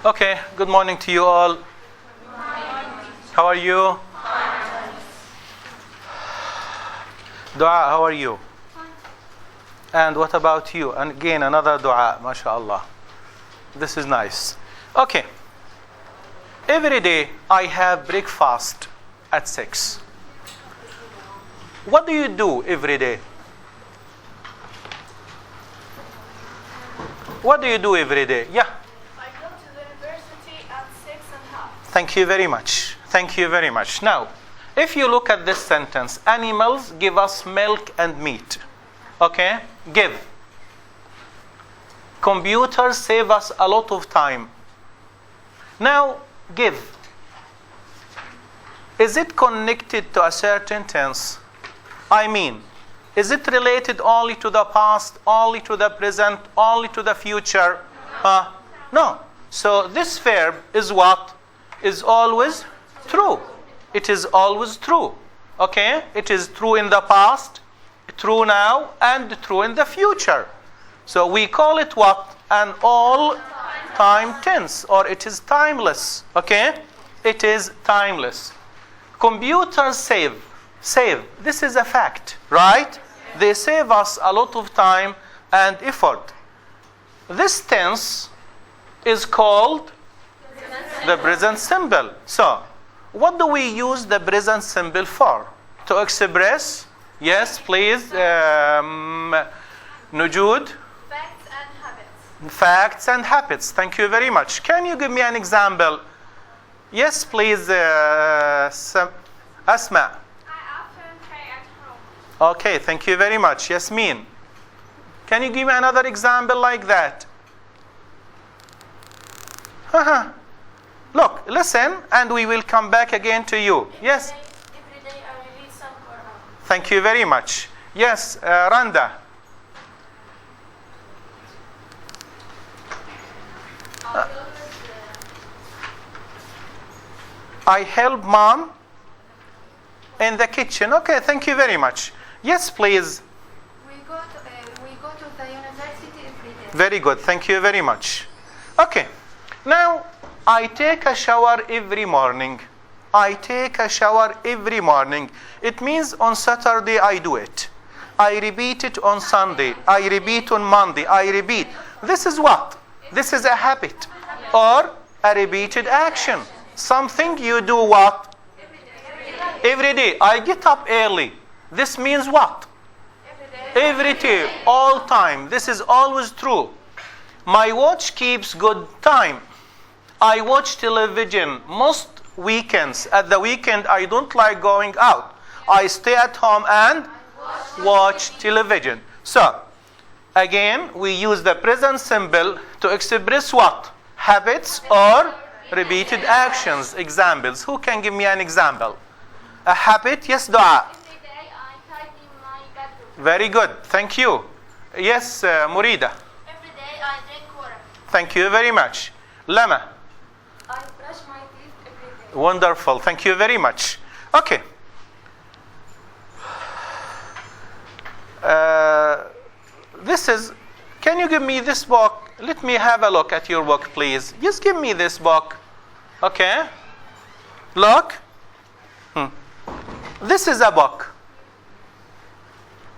Okay, good morning to you all. How are you? Dua, how are you? And what about you? And again, another dua, mashallah. This is nice. Okay. Every day I have breakfast at 6. What do you do every day? What do you do every day? Yeah. I go to the university at 6:30. Thank you very much. Thank you very much. Now, if you look at this sentence, animals give us milk and meat. Okay? Give. Computers save us a lot of time. Now, give. Is it connected to a certain tense? I mean, is it related only to the past, only to the present, only to the future? No. So this verb is what? Is always true. It is always true. Okay? It is true in the past, true now, and true in the future. So we call it what? An all-time tense, or it is timeless. Okay? It is timeless. Computers save. This is a fact, right? They save us a lot of time and effort. This tense is called the present simple. So, what do we use the present simple for? To express? Yes, please. Nujud? Facts and habits. Facts and habits. Thank you very much. Can you give me an example? Yes, please. Asma. Okay, thank you very much. Yasmin, can you give me another example like that? Look, listen, and we will come back again to you. Yes? Every day I read some Quran. Thank you very much. Yes, Randa. I help mom in the kitchen. Okay, thank you very much. Yes, please. We go to the university every day. Very good. Thank you very much. Okay. Now, I take a shower every morning. I take a shower every morning. It means on Saturday I do it. I repeat it on Sunday. I repeat on Monday. I repeat. This is what? This is a habit or a repeated action. Something you do what? Every day. I get up early. This means what? Every day. All time. This is always true. My watch keeps good time. I watch television most weekends. At the weekend, I don't like going out. I stay at home and watch television. So, again, we use the present simple to express what? Habits or repeated actions. Examples. Who can give me an example? A habit? Yes, Dua. Every day I tidy my bedroom. Very good. Thank you. Yes, Murida. Every day I drink water. Thank you very much. Lama. I brush my teeth every day. Wonderful. Thank you very much. Okay. This is, can you give me this book? Let me have a look at your book, please. Just give me this book. Okay. Look. This is a book.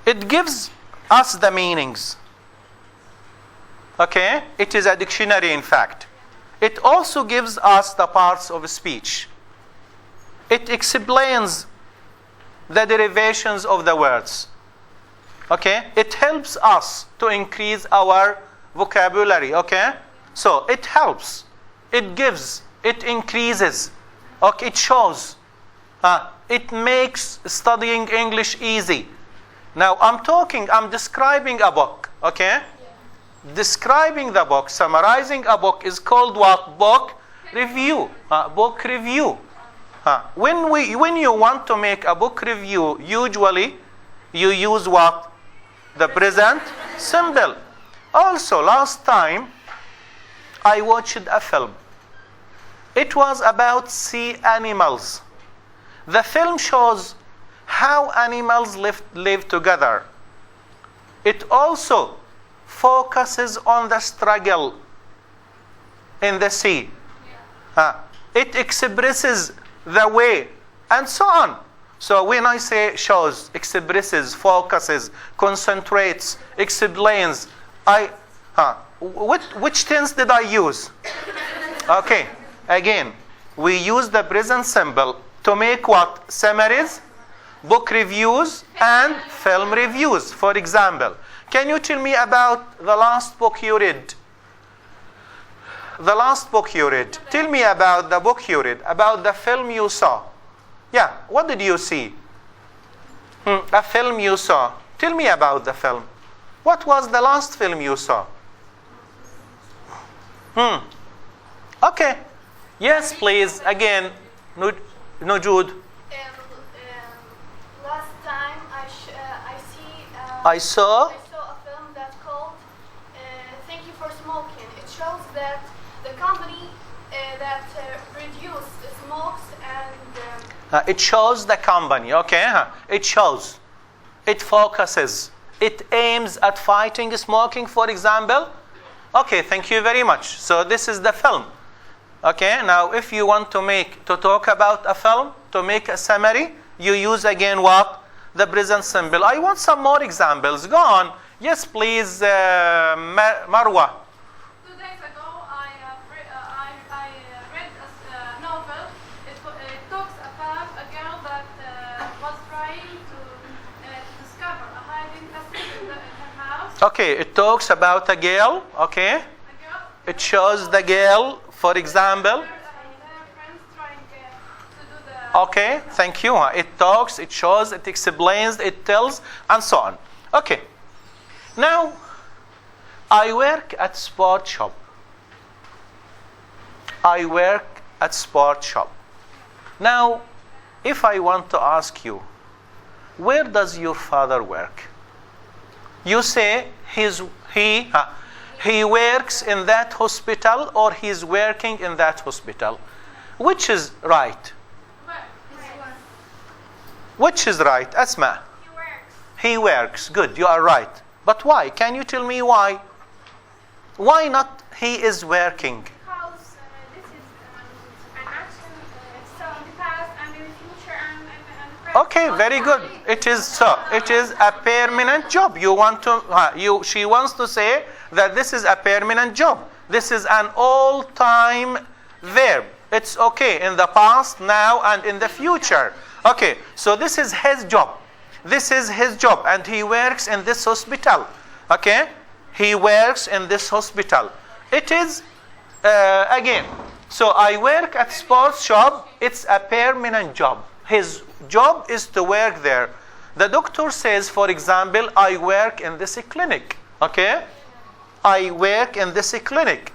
It gives us the meanings. Okay? It is a dictionary, in fact. It also gives us the parts of speech. It explains the derivations of the words. Okay? It helps us to increase our vocabulary. Okay? So, it helps. It gives. It increases. Okay? It shows. It makes studying English easy. Now, I'm describing a book, okay? Describing the book, summarizing a book is called what? Book review. Book review. When you want to make a book review, usually you use what? The present simple. Also, last time I watched a film. It was about sea animals. The film shows how animals live together. It also focuses on the struggle in the sea. It expresses the way, and so on. So when I say shows, expresses, focuses, concentrates, explains, which tense did I use? Okay, again, we use the present simple to make what? Summaries, book reviews, and film reviews. For example, can you tell me about the last book you read? The last book you read. Tell me about the book you read, about the film you saw. Yeah, what did you see? A film you saw. Tell me about the film. What was the last film you saw? Okay. Yes, please. Again, Nujud. Last time I saw a film that's called Thank You for Smoking. It shows that the company that reduced smokes and it shows the company. Okay. It shows. It focuses. It aims at fighting smoking, for example. Okay, thank you very much. So this is the film. Okay, now if you want to talk about a film, to make a summary, you use again what? The present simple. I want some more examples. Go on. Yes, please, Marwa. 2 days ago, I read a novel. It talks about a girl that was trying to discover a hiding passage in her house. Okay, it talks about a girl. Okay. It shows the girl, for example. Okay, thank you. It talks, it shows, it explains, it tells, and so on. Okay. Now, I work at sport shop. I work at sport shop. Now, if I want to ask you, where does your father work? You say he works in that hospital, or he's working in that hospital. Which is right? Which is right? Asma? he works. He works. Good, you are right. But why? Can you tell me why? Why not he is working? Because this is an action, so in the past and in the future and present. Okay, very good. It is so. It is a permanent job. You want to? She wants to say that this is a permanent job. This is an all-time verb. It's okay in the past, now, and in the future. Okay, so this is his job. This is his job, and he works in this hospital. Okay, he works in this hospital. It is again. So I work at sports shop. It's a permanent job. His job is to work there. The doctor says, for example, I work in this clinic. Okay, I work in this clinic.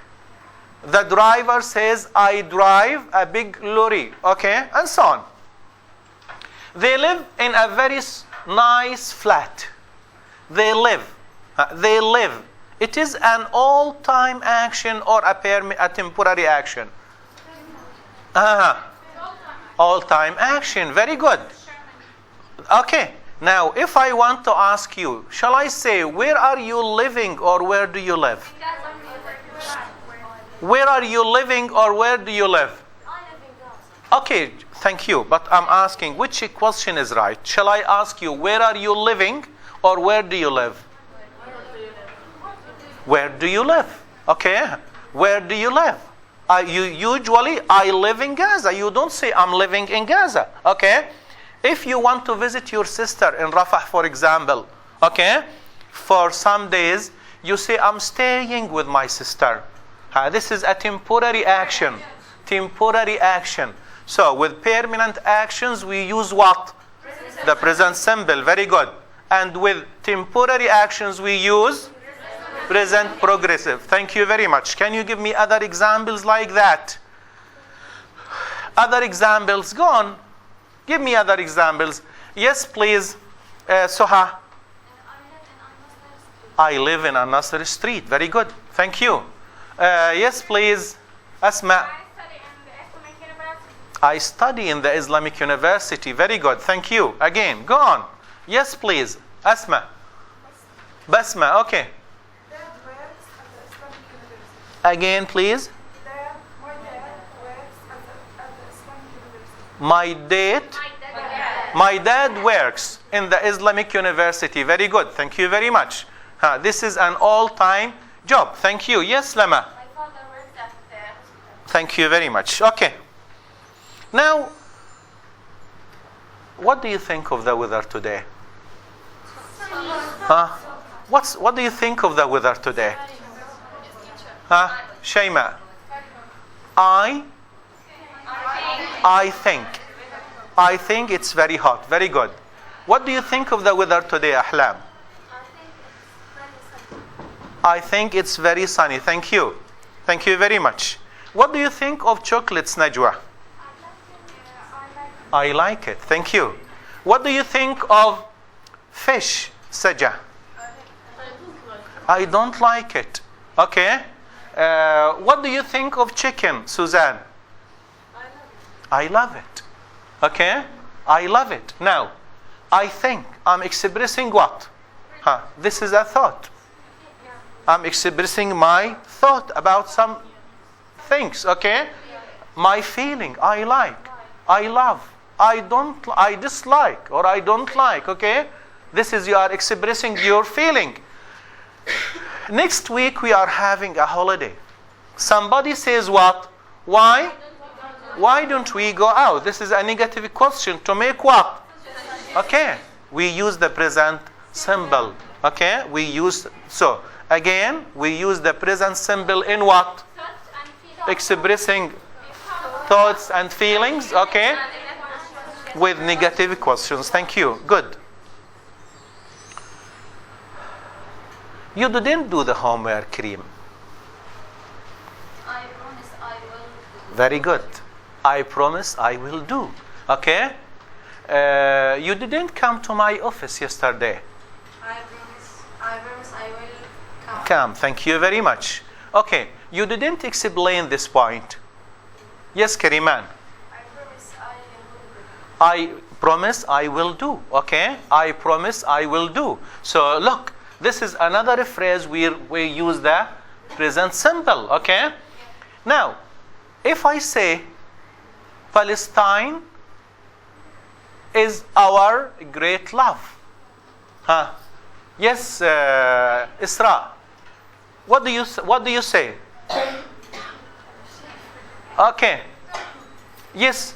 The driver says, I drive a big lorry. Okay, and so on. They live in a very nice flat. They live. It is an all-time action or a temporary action. All-time action. Very good. Okay. Now, if I want to ask you, shall I say, where are you living or where do you live? Where are you living or where do you live? Okay, thank you. But I'm asking, which question is right? Shall I ask you, where are you living or where do you live? Where do you live? Okay, where do you live? Usually, I live in Gaza. You don't say, I'm living in Gaza. Okay? If you want to visit your sister in Rafah, for example, okay, for some days, you say, I'm staying with my sister. This is a temporary action. Temporary action. So with permanent actions, we use what? The present simple. Very good. And with temporary actions, we use present progressive. Thank you very much. Can you give me other examples like that? Other examples. Go on. Give me other examples. Yes, please. Soha. I live in An-Nasr Street. Very good. Thank you. Yes, please. Asma. I study in the Islamic University. Very good. Thank you. Again, go on. Yes, please. Asma. Basma. Okay. Again, please. Dad My date. My dad works in the Islamic University. Very good. Thank you very much. This is an all-time job. Thank you. Yes, Lama. My father works at the hospital. Thank you very much. Okay. Now, what do you think of the weather today? What do you think of the weather today? Shayma. I think it's very hot. Very good. What do you think of the weather today, Ahlam? I think it's very sunny. Thank you. Thank you very much. What do you think of chocolates, Najwa? I like it. Thank you. What do you think of fish, Saja? I don't like it. Okay. What do you think of chicken, Suzanne? I love it. Okay. I love it. Now, I think I'm expressing what? This is a thought. I'm expressing my thought about some things. Okay. My feeling. I like. I love. I don't. I dislike or I don't like. Okay. This is you are expressing your feeling. Next week we are having a holiday. Somebody says what? Why? Why don't we go out? This is a negative question to make what? Okay. We use the present symbol. Okay. We use so again we use the present symbol in what? Expressing thoughts and feelings. Okay. With negative questions. Thank you. Good. You didn't do the homework, Kareem. I promise I will. Very good. I promise I will do. Okay? You didn't come to my office yesterday. I promise I will come. Come. Thank you very much. Okay. You didn't explain this point. Yes, Kariman. I promise I will do. Okay? I promise I will do. So look, this is another phrase where we use the present simple. Okay? Now, if I say Palestine is our great love. Yes, Isra. What do you say? Okay. Yes.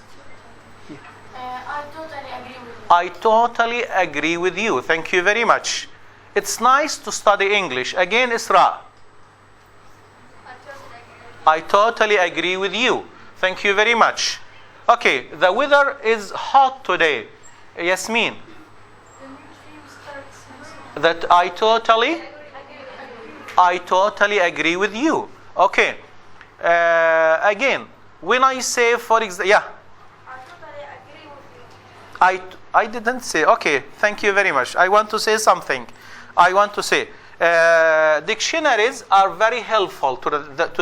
I totally agree with you. Thank you very much. It's nice to study English. Again, Isra. I totally agree with you. Thank you very much. Okay, the weather is hot today. Yasmin. That I totally agree with you. Okay. Again, when I say, for example, yeah. I didn't say. Okay, thank you very much. I want to say something. I want to say dictionaries are very helpful to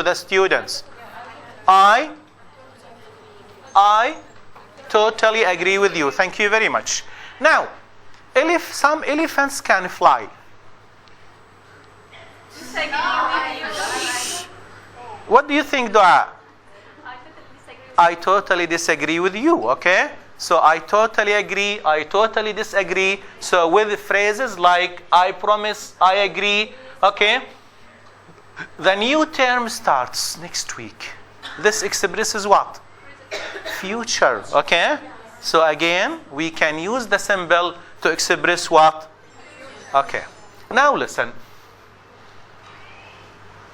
the students. I totally agree with you. Thank you very much. Now, some elephants can fly. What do you think, Dua? I totally disagree with you. Okay? So I totally agree, I totally disagree. So with phrases like I promise, I agree, okay? The new term starts next week. This expresses what? Future, okay? So again, we can use the symbol to express what? Okay. Now listen.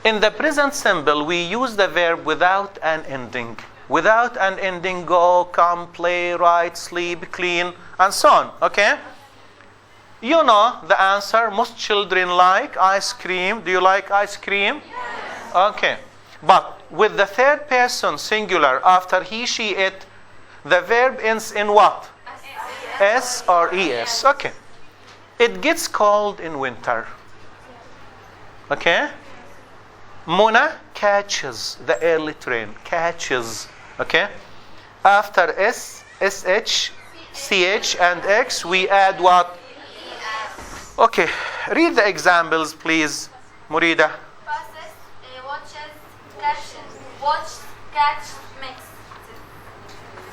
In the present symbol, we use the verb without an ending. Without an ending, go, come, play, write, sleep, clean, and so on. Okay? You know the answer. Most children like ice cream. Do you like ice cream? Yes. Okay. But with the third person singular after he, she, it, the verb ends in what? S or ES. Okay. It gets cold in winter. Okay? Mona catches the early train. Catches. Okay? After S, SH, CH, and X, we add what? Okay. Read the examples, please, Murida. Passes, watches, catches, watch, catch, mix.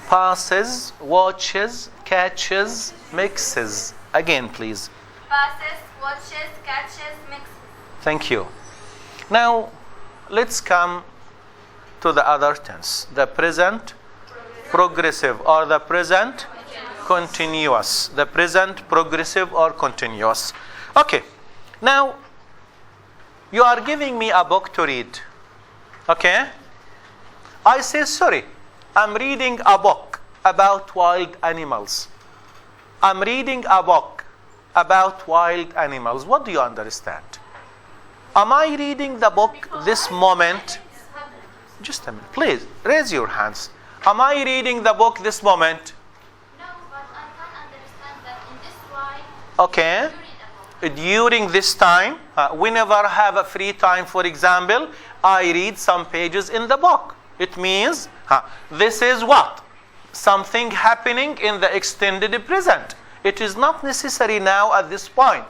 Passes, watches, catches, mixes. Again, please. Passes, watches, catches, mixes. Thank you. Now, let's come to the other tense. The present progressive or the present continuous. The present progressive or continuous. Okay. Now, you are giving me a book to read. Okay? I say, sorry, I'm reading a book about wild animals. I'm reading a book about wild animals. What do you understand? Am I reading the book this moment? Just a minute. Please, raise your hands. Am I reading the book this moment? No, but I can understand that in this line. Okay. You read a book. During this time, whenever I have a free time, for example, I read some pages in the book. It means this is what? Something happening in the extended present. It is not necessary now at this point.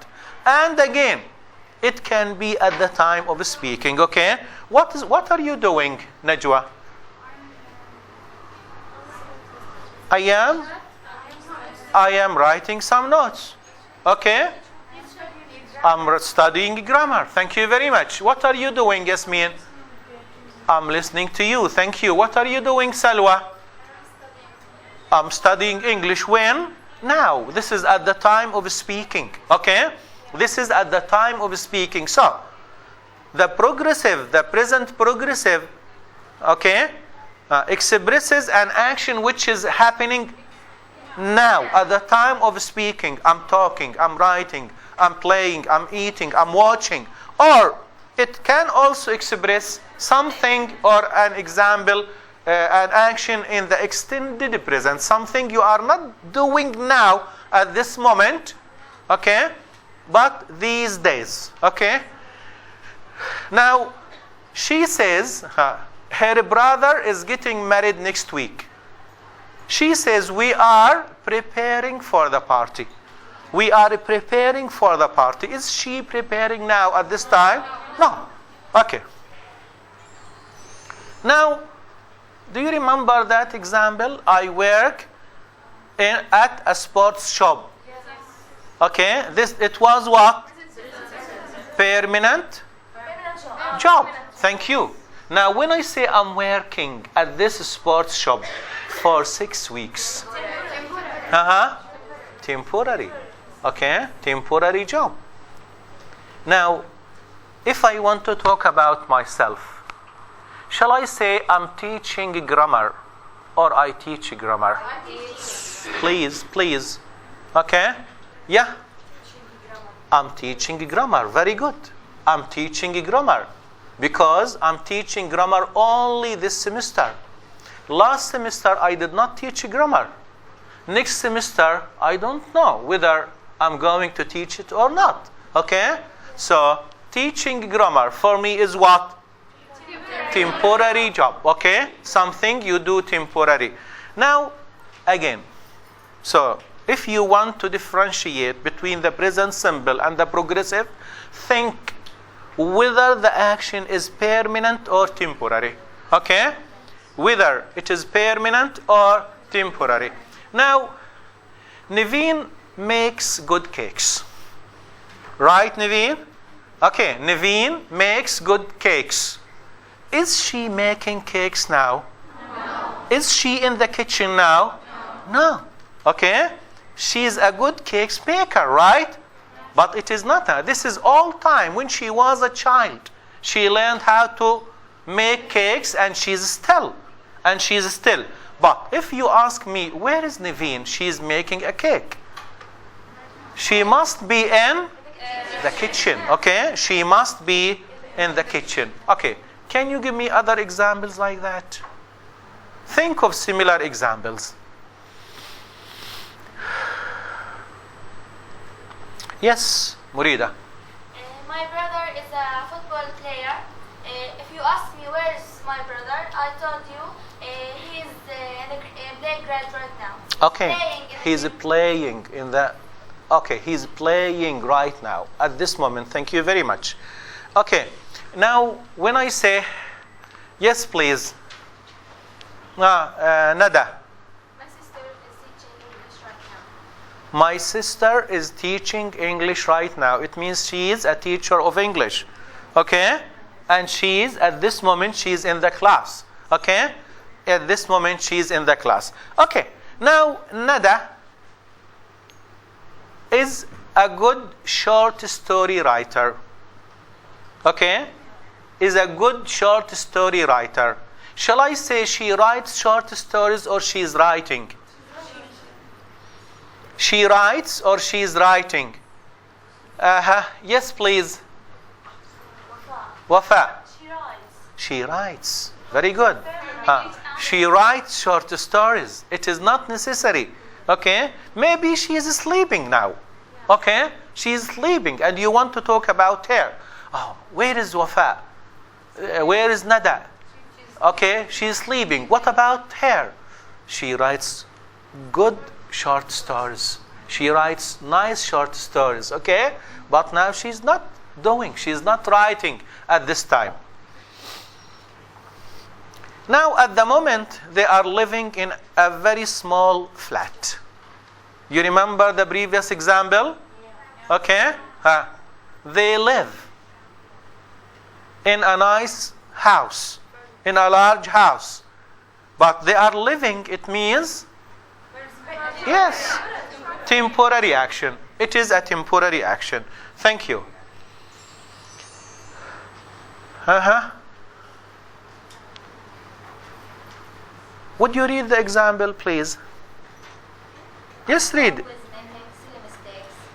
And again, it can be at the time of speaking. Okay? What are you doing, Najwa? I am writing some notes. Okay? I'm studying grammar. Thank you very much. What are you doing, Yasmin? I'm listening to you. Thank you. What are you doing, Salwa? I'm studying English. When? Now. This is at the time of speaking. Okay? This is at the time of speaking. So, the progressive, the present progressive, okay, expresses an action which is happening now, at the time of speaking. I'm talking, I'm writing, I'm playing, I'm eating, I'm watching. Or it can also express something or an example, an action in the extended present, something you are not doing now at this moment, okay, but these days, okay. Now, she says her brother is getting married next week. She says we are preparing for the party. We are preparing for the party. Is she preparing now at this time? No. Okay. Now, do you remember that example? I work at a sports shop. Okay. It was what? Permanent job. Thank you. Now, when I say I'm working at this sports shop for 6 weeks, temporary. Okay, temporary job. Now, if I want to talk about myself, shall I say I'm teaching grammar or I teach grammar? Please. Okay? Yeah? I'm teaching grammar. Very good. I'm teaching grammar because I'm teaching grammar only this semester. Last semester I did not teach grammar. Next semester I don't know whether I'm going to teach it or not. Okay? So, teaching grammar for me is what? Temporary job. Okay? Something you do temporary. Now, again, so if you want to differentiate between the present simple and the progressive, think whether the action is permanent or temporary. Okay? Whether it is permanent or temporary. Now, Naveen makes good cakes. Right, Naveen? Okay, Naveen makes good cakes. Is she making cakes now? No. Is she in the kitchen now? No. Okay? She is a good cakes maker, right? But it is not. This is all time. When she was a child, she learned how to make cakes and she's still. But if you ask me, where is Naveen? She's making a cake. She must be in the kitchen. Okay? She must be in the kitchen. Okay. Can you give me other examples like that? Think of similar examples. Yes, Murida. My brother is a football player. If you ask me where is my brother, I told you he's in the playground right now. Okay, he's playing in the... Okay, he's playing right now, at this moment. Thank you very much. Okay, now when I say... Yes, please. Nada. My sister is teaching English right now. It means she is a teacher of English. Okay? And she is, at this moment, she is in the class. Okay? At this moment, she is in the class. Okay. Now, Nada is a good short story writer. Okay? Is a good short story writer. Shall I say she writes short stories or she is writing? She writes or she is writing? Yes, please. Wafa. She writes. She writes. Very good. She writes short stories. It is not necessary. Okay? Maybe she is sleeping now. Okay? She is sleeping and you want to talk about her. Oh, where is Wafa? Where is Nada? Okay, she is sleeping. What about her? She writes good short stories. She writes nice short stories. Okay? But now she's not doing. She's not writing at this time. Now, at the moment, they are living in a very small flat. You remember the previous example? Okay? They live in a nice house, in a large house. But they are living, it means, yes, temporary action. It is a temporary action. Thank you. Would you read the example, please? Yes, read.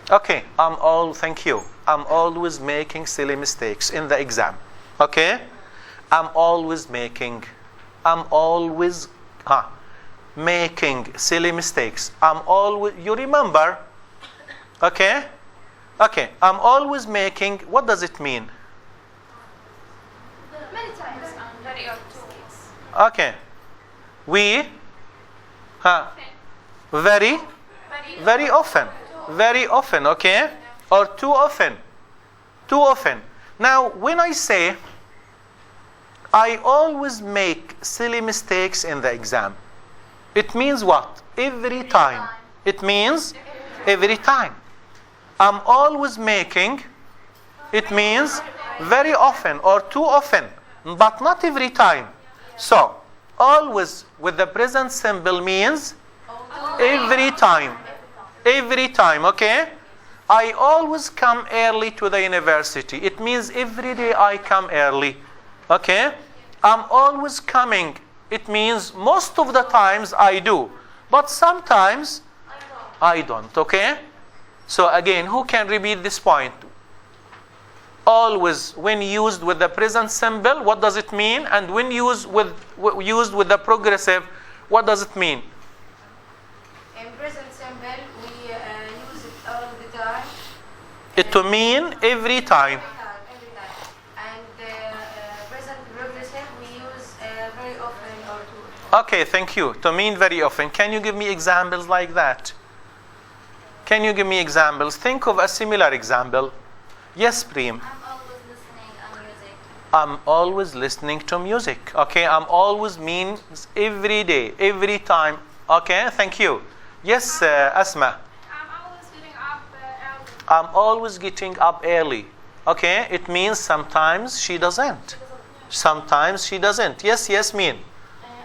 Okay, thank you. I'm always making silly mistakes in the exam. Okay? I'm always making silly mistakes. You remember? Okay? Okay, I'm always making, what does it mean? Many times. Okay. Very often. Very often, okay? Or too often. Too often. Now, when I say I always make silly mistakes in the exam, it means what? Every time. It means every time. I'm always making, it means very often or too often, but not every time. So, always with the present simple means every time. Every time, okay? I always come early to the university. It means every day I come early. Okay? I'm always coming. It means most of the times I do. But sometimes I don't. Okay? So again, who can repeat this point? Always, when used with the present simple, what does it mean? And when used with the progressive, what does it mean? In present simple, we use it all the time. It to mean every time. Every time. And present progressive, we use very often or too. Okay, thank you. To mean very often. Can you give me examples like that? Can you give me examples? Think of a similar example. Yes, Preem. I'm always listening to music. Okay, I'm always means every day, every time. Okay, thank you. Yes, Asma. I'm always getting up early. I'm always getting up early. Okay, it means sometimes she doesn't. Sometimes she doesn't. Yes, mean.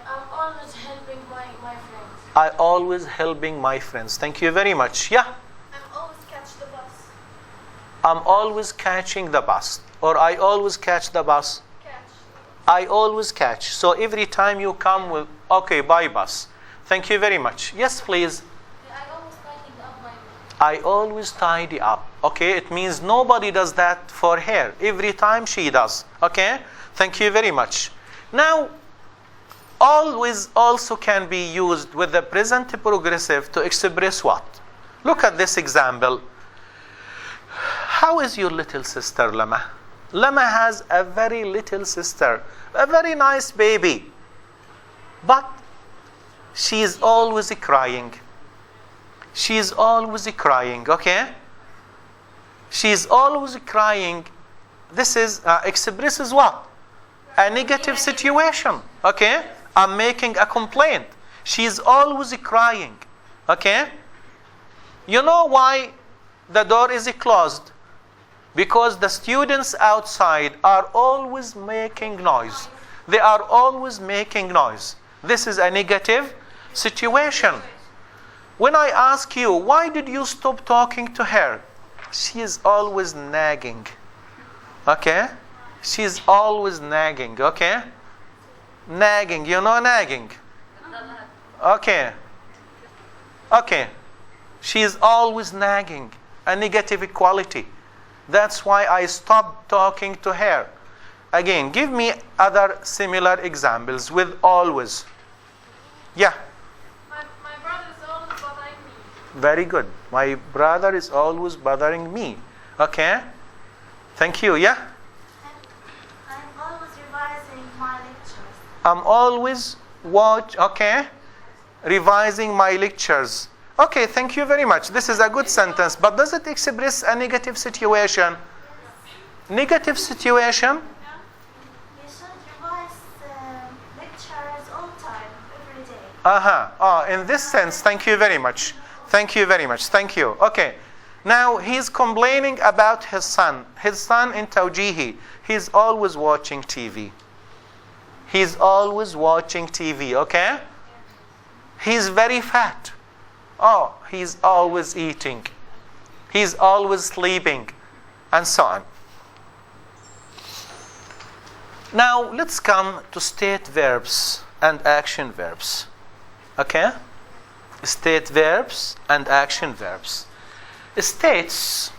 I'm always helping my friends. I always helping my friends. Thank you very much. Yeah. I'm always catch the bus. I'm always catching the bus. Or I always catch the bus. Catch. I always catch. So every time you come with, okay, by bus. Thank you very much. Yes, please. I always tidy up. Okay, it means nobody does that for her. Every time she does. Okay, thank you very much. Now, always also can be used with the present progressive to express what? Look at this example. How is your little sister, Lama? Lama has a very little sister, a very nice baby. But she is always crying. She is always crying, okay? She is always crying. This is expresses what? A negative situation, okay? I'm making a complaint. She is always crying, okay? You know why the door is closed? Because the students outside are always making noise. They are always making noise. This is a negative situation. When I ask you, why did you stop talking to her? She is always nagging. Okay? She is always nagging. Okay? Nagging. You know nagging? Okay. Okay. She is always nagging. A negative quality. That's why I stopped talking to her. Again, give me other similar examples with always. Yeah. My brother is always bothering me. Very good. My brother is always bothering me. Okay. Thank you. Yeah. I'm always revising my lectures. I'm always revising my lectures. Okay, thank you very much. This is a good sentence, but does it express a negative situation? Negative situation? You should revise lectures all time, every day. In this sense, thank you very much. Thank you very much. Thank you. Okay. Now, he's complaining about his son. His son in Tawjihi. He's always watching TV. He's always watching TV, okay? He's very fat. Oh, he's always eating. He's always sleeping. And so on. Now, let's come to state verbs and action verbs. Okay? State verbs and action verbs. States,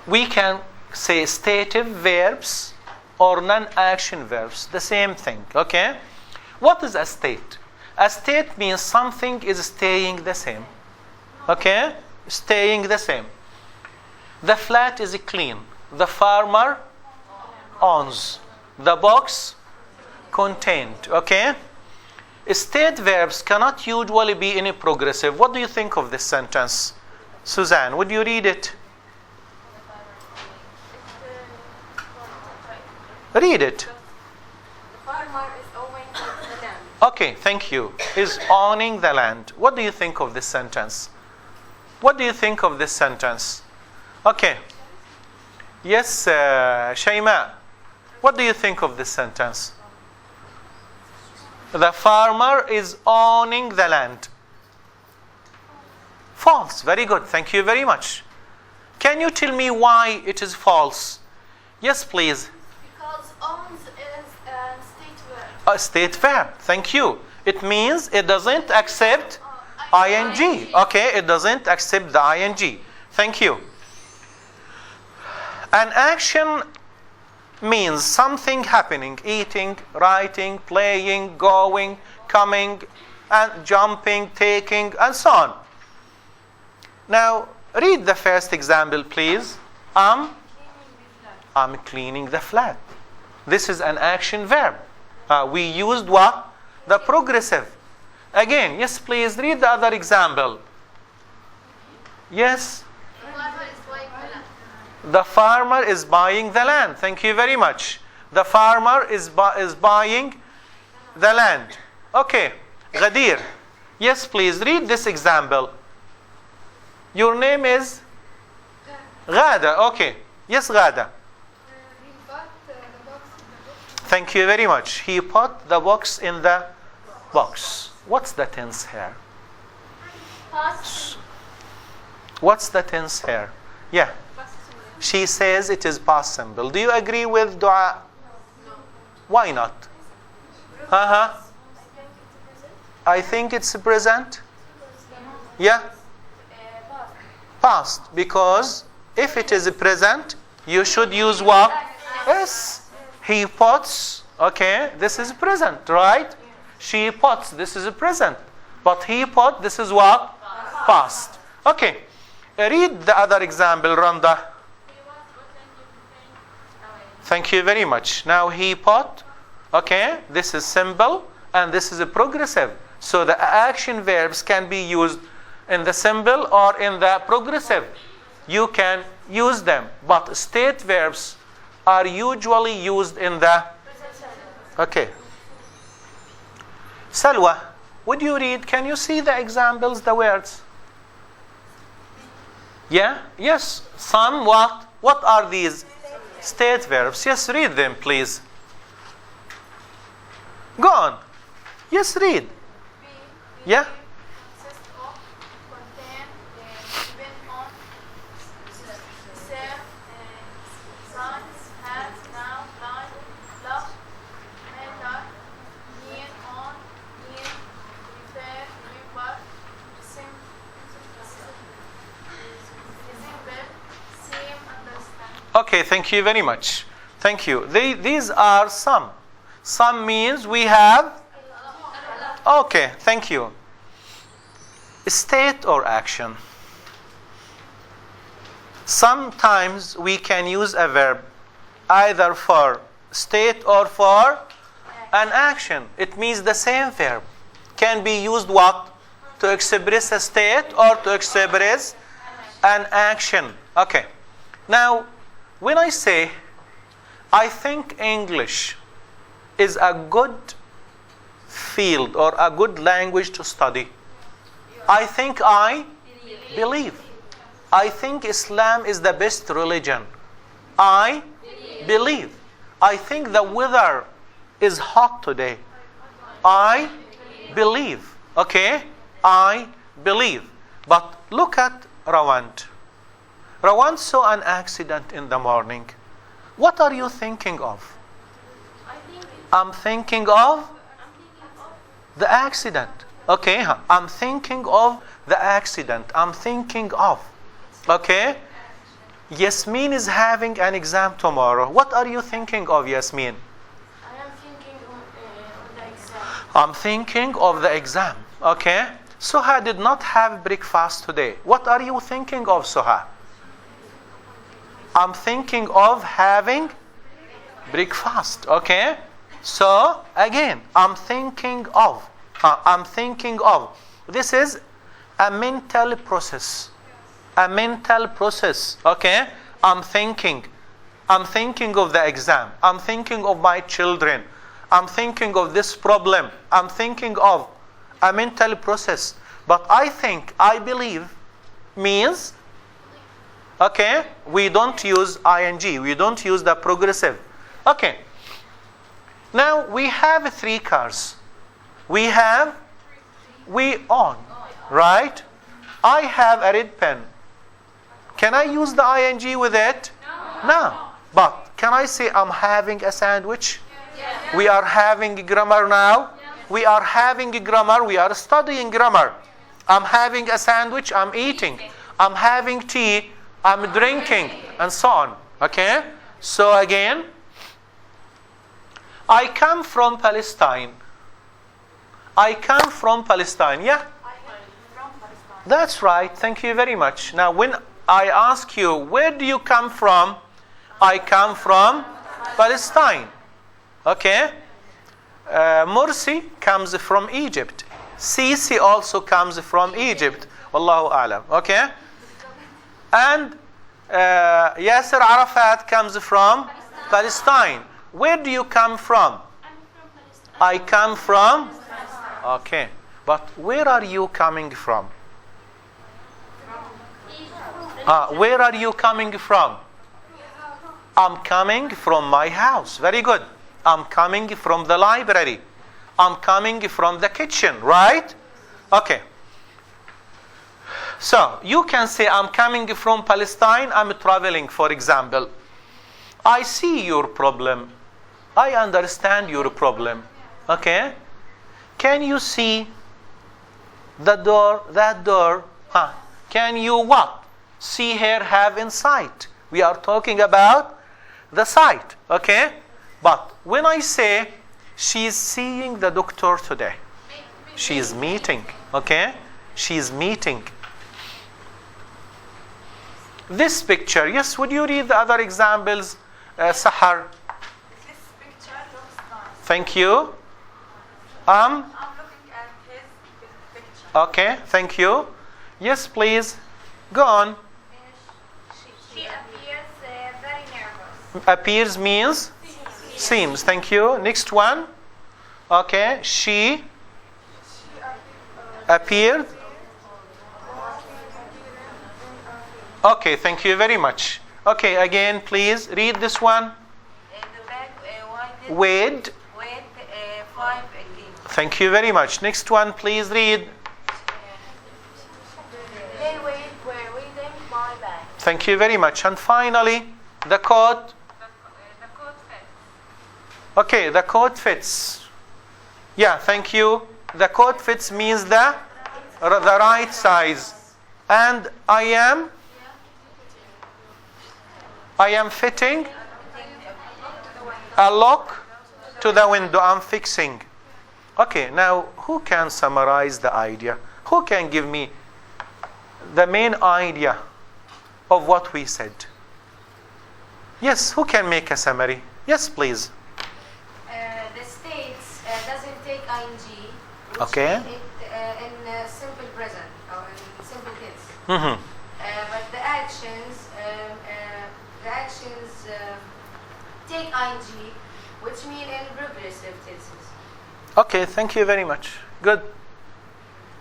we can say stative verbs or non-action verbs. The same thing. Okay? What is a state? A state means something is staying the same. Okay? Staying the same. The flat is clean. The farmer owns. The box contained. Okay? State verbs cannot usually be in a progressive. What do you think of this sentence? Suzanne, would you read it? Read it. The farmer is owning the land. Okay, thank you. Is owning the land. What do you think of this sentence? What do you think of this sentence? Okay. Yes, Shayma. What do you think of this sentence? The farmer is owning the land. False. Very good. Thank you very much. Can you tell me why it is false? Yes, please. Because owns is a state verb. A state verb. Thank you. It means it doesn't accept ing. Okay, it doesn't accept the ing. Thank you. An action means something happening, eating, writing, playing, going, coming, and jumping, taking, and so on. Now, read the first example, please. I'm cleaning the flat. This is an action verb. We used what? The progressive. Again, yes, please read the other example. Yes. The farmer is buying the land. Thank you very much. The farmer is buying the land. Okay. Ghadir. Yes, please read this example. Your name is? Ghada. Okay. Yes, Ghada. He put the box in the book. Thank you very much. He put the box in the box. What's the tense here? Past. What's the tense here? Yeah. She says it is past simple. Do you agree with dua? No. Why not? I think it's present. Yeah? Past. Because if it is present, you should use what? Yes. He puts. Okay. This is present, right? She puts. This is present. But he put. This is what? Past. Okay. Read the other example, Randa. Thank you very much. Now he put, okay, this is simple and this is a progressive. So the action verbs can be used in the simple or in the progressive. You can use them, but state verbs are usually used in the, okay. Salwa, would you read, can you see the examples, the words? Yeah? Yes. Some what? What are these? State verbs. Yes, read them, please. Go on. Yes, read. Yeah? Consist of, contain, depend on, serve, signs, has, now, line, love, matter, near, on, near, refer, remember, resemble, seem, understand. Okay, thank you very much. Thank you. These are some. Some means we have. Okay, thank you. State or action. Sometimes we can use a verb either for state or for an action. It means the same verb can be used what? To express a state or to express an action. Okay. Now, when I say I think English is a good field or a good language to study, I think I believe. I think Islam is the best religion. I believe. I think the weather is hot today. I believe. Okay? I believe. But look at Rawand. Rawand saw an accident in the morning. What are you thinking of? I'm thinking of the accident. Okay? I'm thinking of the accident. I'm thinking of. Okay? Yasmin is having an exam tomorrow. What are you thinking of, Yasmin? I am thinking of the exam. I'm thinking of the exam. Okay? Suha did not have breakfast today. What are you thinking of, Suha? I'm thinking of having breakfast. Okay? So, again, I'm thinking of. I'm thinking of. This is a mental process. A mental process. Okay? I'm thinking. I'm thinking of the exam. I'm thinking of my children. I'm thinking of this problem. I'm thinking of a mental process. But I think, I believe means, okay, we don't use ing. We don't use the progressive. Okay. Now we have 3 cars. We own, right? I have a red pen. Can I use the ing with it? No. But can I say I'm having a sandwich? Yes. We are having grammar now. We are having grammar. We are studying grammar. I'm having a sandwich. I'm eating. I'm having tea. I'm drinking. And so on. Okay? So again, I come from Palestine. I come from Palestine. Yeah? That's right. Thank you very much. Now, when I ask you, where do you come from? I come from Palestine. Okay? Mursi comes from Egypt. Sisi also comes from Egypt. Wallahu a'lam. Okay? And Yasser Arafat comes from Palestine. Where do you come from? I come from. Okay. But where are you coming from? Where are you coming from? I'm coming from my house. Very good. I'm coming from the library. I'm coming from the kitchen, right? Okay. So, you can say I'm coming from Palestine. I'm traveling, for example. I see your problem. I understand your problem. Okay? Can you see the door, that door? Can you what? See her, have insight. We are talking about the sight. Okay? But when I say she's seeing the doctor today, she's meeting. Okay? She's meeting. This picture, yes, would you read the other examples, Sahar? This picture looks nice. Thank you. I'm looking at his picture. Okay, thank you. Yes, please. Go on. She appears very nervous. Appears means? Seems. Thank you. Next one. Okay, she appeared. Okay, thank you very much. Okay, again, please read this one. In the back, Weighed. weighed 5 kg. Thank you very much. Next one, please read. They were reading my bag. Thank you very much. And finally, the coat. The coat fits. Okay, the coat fits. Yeah, thank you. The coat fits means the right size. And I am fitting a lock to the window. I'm fixing. Okay, now who can summarize the idea? Who can give me the main idea of what we said? Yes, who can make a summary? Yes, please. The states doesn't take ing, which Okay. mean it in simple present or in simple tense. Mm-hmm. But the actions take ing, which mean in progressive tenses. Okay, thank you very much. Good.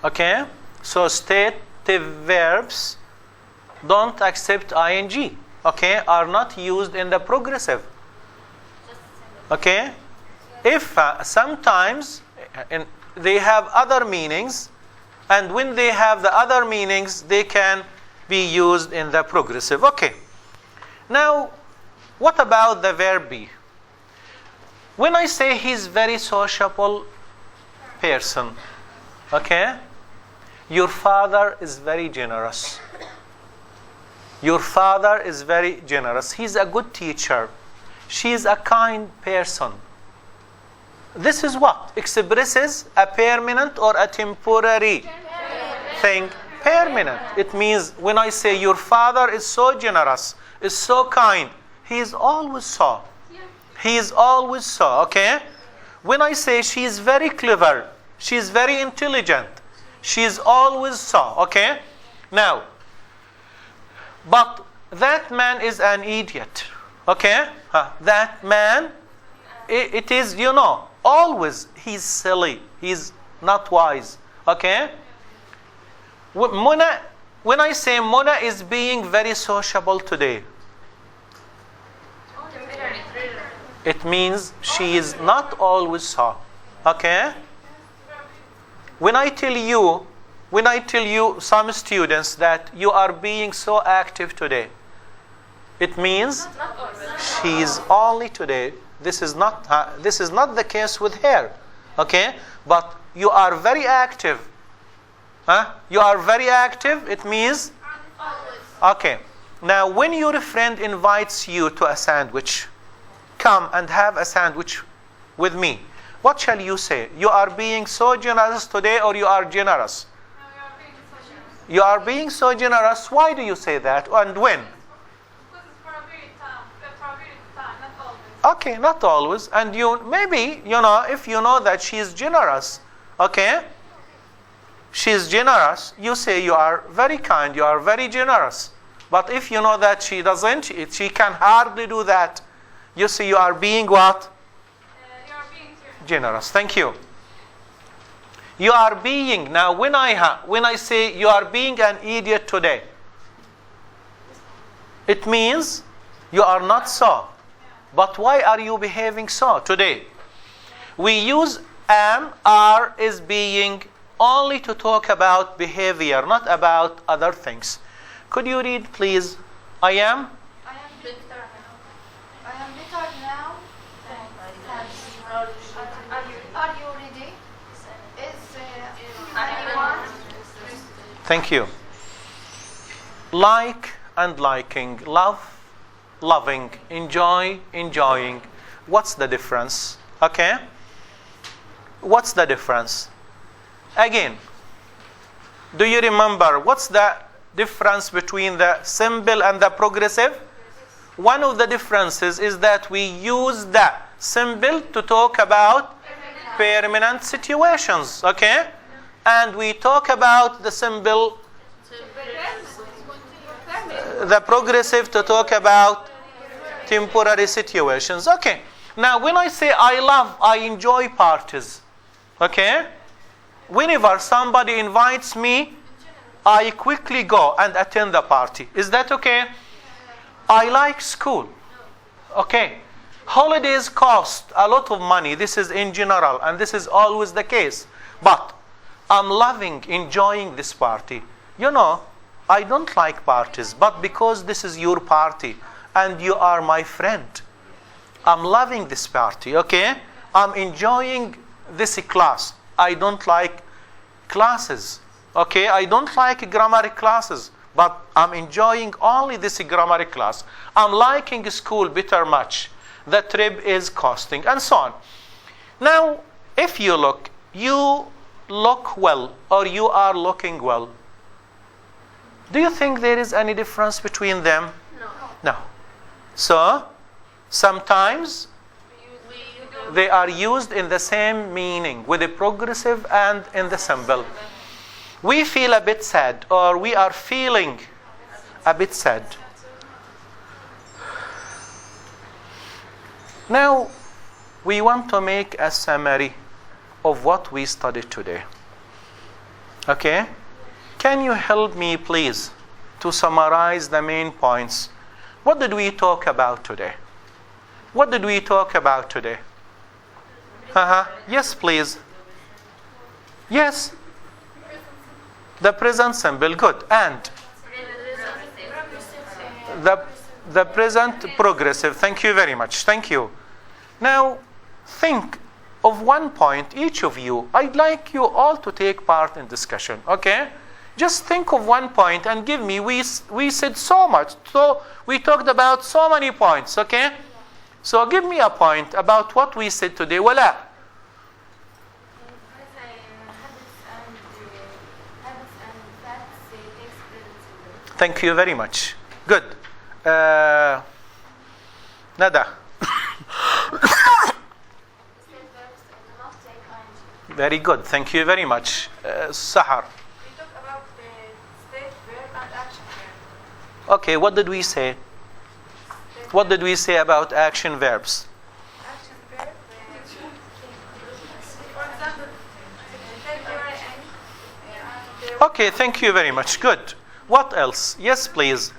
Okay, so stative verbs don't accept ing. Okay, are not used in the progressive. Okay, if sometimes they have other meanings, and when they have the other meanings, they can be used in the progressive. Okay. Now, what about the verb be? When I say he's very sociable person, okay? Your father is very generous. Your father is very generous. He's a good teacher. She is a kind person. This is what? Expresses a permanent or a temporary thing. Permanent. It means when I say your father is so generous, is so kind, he is always so. He is always so, okay? When I say she is very clever, she is very intelligent, she is always so, okay? Now, but that man is an idiot, okay? That man, it is, always he's silly, he's not wise, okay? When I say Mona is being very sociable today, it means she is not always so. Okay? When I tell you some students that you are being so active today, it means she is only today. This is not the case with her. Okay? But you are very active. You are very active, it means? Okay. Now, when your friend invites you to a sandwich, come and have a sandwich with me, what shall you say? You are being so generous today, or you are generous? No, You are being so generous. Why do you say that, and when? Because it's for a period of time, not always. Okay, not always. And maybe, if you know that she is generous, okay? She is generous, you say you are very kind, you are very generous. But if you know that she doesn't, she can hardly do that, you say you are being what? You are being Generous. Thank you. You are being. Now, when I say you are being an idiot today, it means you are not so. But why are you behaving so today? We use am, are, is being only to talk about behavior, not about other things. Could you read, please? I am? I am bitter now. Are you ready? Is anyone? Thank you. Like and liking, love, loving, enjoy, enjoying. What's the difference? Okay? What's the difference? Again, do you remember what's the difference between the simple and the progressive? One of the differences is that we use the simple to talk about permanent situations, okay? And we talk about the simple, the progressive to talk about temporary situations, okay? Now, when I say I love, I enjoy parties, okay? Whenever somebody invites me, I quickly go and attend the party. Is that okay? I like school. Okay. Holidays cost a lot of money. This is in general, and this is always the case. But I'm loving, enjoying this party. You know, I don't like parties, but because this is your party and you are my friend, I'm loving this party, okay? I'm enjoying this class. I don't like classes, okay? I don't like grammar classes, but I'm enjoying only this grammar class. I'm liking school better much. The trip is costing, and so on. Now, if you look well, or you are looking well. Do you think there is any difference between them? No. So, sometimes they are used in the same meaning, with the progressive and in the simple. We feel a bit sad, or we are feeling a bit sad. Now, we want to make a summary of what we studied today. Okay? Can you help me, please, to summarize the main points? What did we talk about today? What did we talk about today? Yes, please. Yes. The present simple. Good. And the present progressive. Thank you very much. Thank you. Now, think of one point, each of you. I'd like you all to take part in discussion, okay? Just think of one point and give me, we said so much, so we talked about so many points, okay? So give me a point about what we said today. Wala. Thank you very much. Good. Nada. Very good. Thank you very much. Sahar. We talked about the state verb and action verb. Okay, what did we say? What did we say about action verbs? Action verb, for example, temporary and Okay, thank you very much. Good. What else? Yes, please.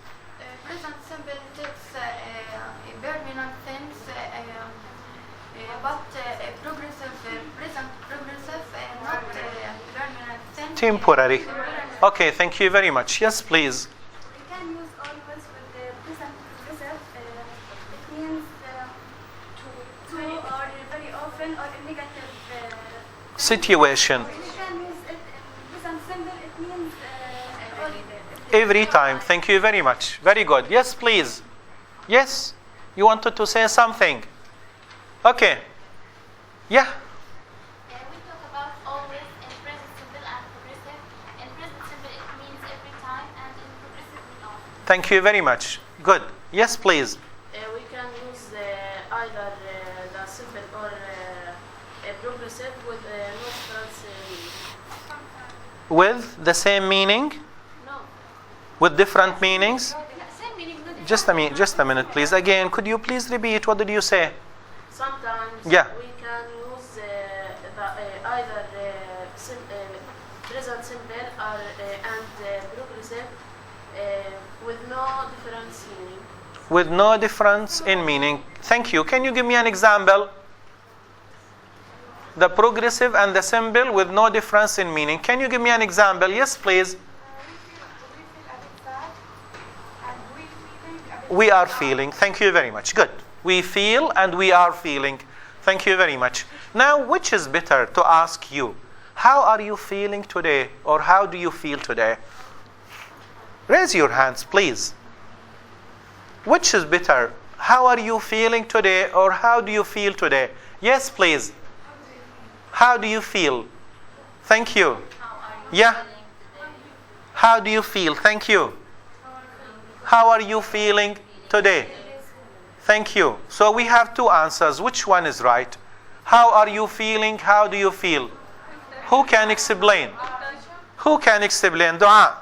present simple takes permanent things, but progressive, present progressive, not permanent things. Temporary. Okay, thank you very much. Yes, please. We can use always with the present progressive. It means to or very often or in negative. Situation. We can use it in present simple. It means Every time. Thank you very much. Very good. Yes, please. Yes? You wanted to say something? Okay. Yeah. We talk about always in present simple and progressive. In present simple, it means every time, and in progressive, not. Thank you very much. Good. Yes, please. We can use either the simple or progressive with no difference meaning. With the same meaning? No. With different meanings? Same meaning, no difference. Just a minute, please. Again, could you please repeat? What did you say? Sometimes Yeah. we can use either present simple or and progressive with no difference meaning. With no difference in meaning. Thank you. Can you give me an example? The progressive and the simple with no difference in meaning. Can you give me an example? Yes, please. We are feeling. Thank you very much. Good. We feel and we are feeling. Thank you very much. Now, which is better to ask you? How are you feeling today? Or how do you feel today? Raise your hands, please. Which is better? How are you feeling today? Or how do you feel today? Yes, please. How do you feel? Thank you. Yeah. How do you feel? Thank you. How are you feeling today? Thank you. So we have two answers. Which one is right? How are you feeling? How do you feel? Who can explain? Who can explain? Dua.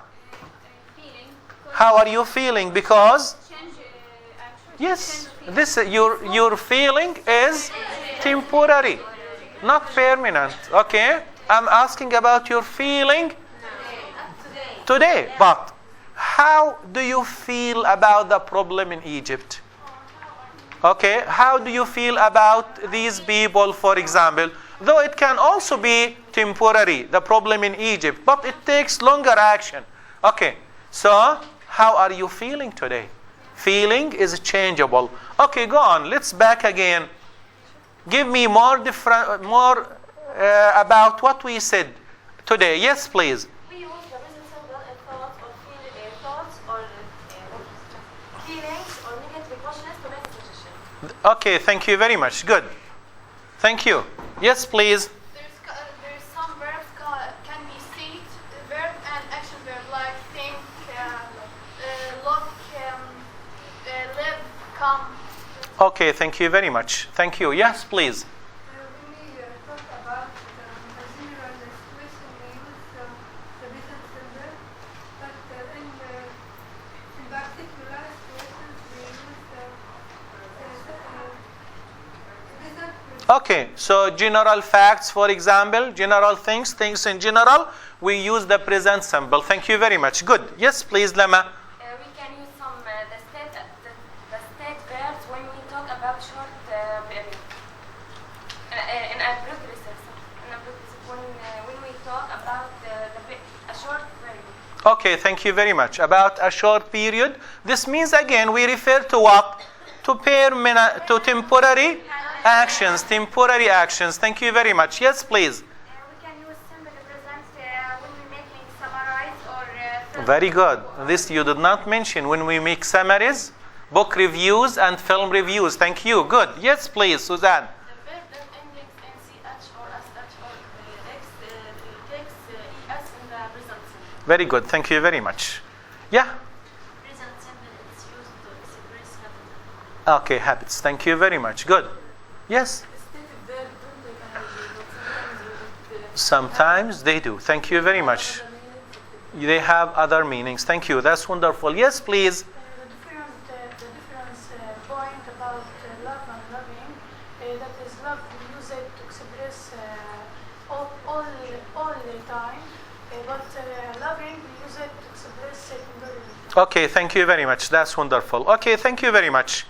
How are you feeling? Because yes, this your feeling is temporary, not permanent. Okay? I'm asking about your feeling Today. But how do you feel about the problem in Egypt? Okay, how do you feel about these people, for example? Though it can also be temporary, the problem in Egypt, but it takes longer action. Okay, so how are you feeling today? Feeling is changeable. Okay, go on. Let's back again. Give me more about what we said today. Yes, please. We use the present simple in thoughts or thoughts or feelings or negative emotions to make a suggestion. Okay, thank you very much. Good. Thank you. Yes, please. There's some verbs can be state verb and action verb, like think, look, live, come. Okay, thank you very much. Thank you. Yes, please. When we talk about the general situation, we use the present simple, but in particular situations, we use the present. Okay, so general facts, for example, general things in general, we use the present simple. Thank you very much. Good. Yes, please, Lama. We can use some the state verbs when we talk about short period. In a progressive, when we talk about a short period. Okay, thank you very much. About a short period. This means, again, we refer to what? To temporary actions. Temporary actions. Thank you very much. Yes, please. We can use simple present when we making summarize or Very good. This you did not mention when we make summaries, book reviews, and film reviews. Thank you. Good. Yes, please, Suzanne. The verb that endings in ch or sh or x takes es in the present simple. Very good. Thank you very much. Yeah. present simple is used to express habit. Okay, habits. Thank you very much. Good. Yes. Sometimes they do. Thank you very much. They have other meanings. Thank you. That's wonderful. Yes, please. The difference point about love and loving, that is love we use it to express all the time, but loving we use it to express secondary. Okay, thank you very much. That's wonderful. Okay, thank you very much.